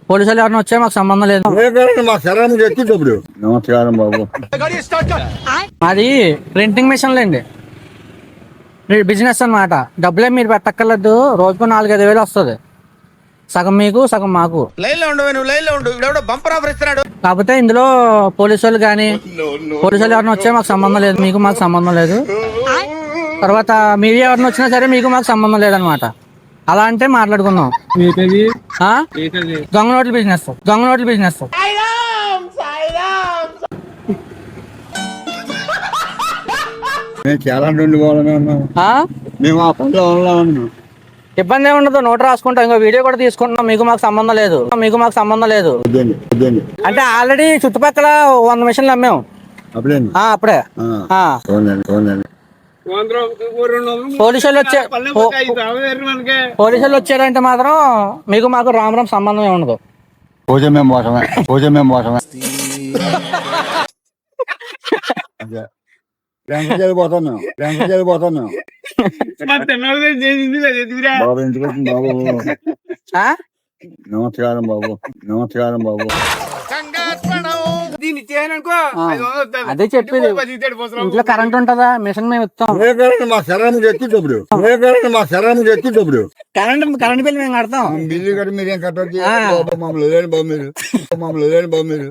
పోలీసులు ఎవరైనా వచ్చే మాకు సంబంధం లేదు. మా శరణ్ ఎత్తిప్పుడు. నమస్కారం బాబు. అది ప్రింటింగ్ మిషన్లు అండి, బిజినెస్ అన్నమాట. డబ్బులే మీరు పెట్టక్కర్లేదు. రోజుకు 4-5 వేలు వస్తుంది. సగం మీకు సగం మాకు. కాకపోతే ఇందులో పోలీసులు కానీ పోలీసులు ఎవరైనా వచ్చే మాకు సంబంధం లేదు, మీకు మాకు సంబంధం లేదు. తర్వాత మీడియా ఎవరైనా వచ్చినా సరే మీకు మాకు సంబంధం లేదనమాట. అలా అంటే మాట్లాడుకుందాం. దొంగ నోట్ల బిజినెస్, దొంగ నోట్ల బిజినెస్. మేము చాలా నుండి పోవాలని ఉన్నాం. మేము ఆ పనిలో ఉన్నాం. ఇబ్బంది ఏమి ఉండదు, నోట్ రాసుకుంటాం. ఇంకో వీడియో కూడా తీసుకుంటున్నాం. మీకు మాకు సంబంధం లేదు, మీకు మాకు సంబంధం లేదు. అంటే ఆల్రెడీ చుట్టుపక్కల 100 మిషన్లు అమ్మాము అప్పుడే. పోలీసులు వచ్చారంటే మాత్రం మీకు మాకు రామరామ్ సంబంధం ఉండదు. నమస్కారం బాబు. నమస్కారం బాబు. అదే చెప్పేది. ఇంట్లో కరెంట్ ఉంటుందా? మిషన్ మేము ఇస్తాం. మా శరణ్ ఎత్తిప్పుడు. మా శరణ్ ఎత్తిప్పుడు. కరెంట్ బిల్ మేము కడతాం. బిల్లు కట్టి మీరేం కట్టవచ్చు. మమ్మల్ని లేని బాబు మీరు.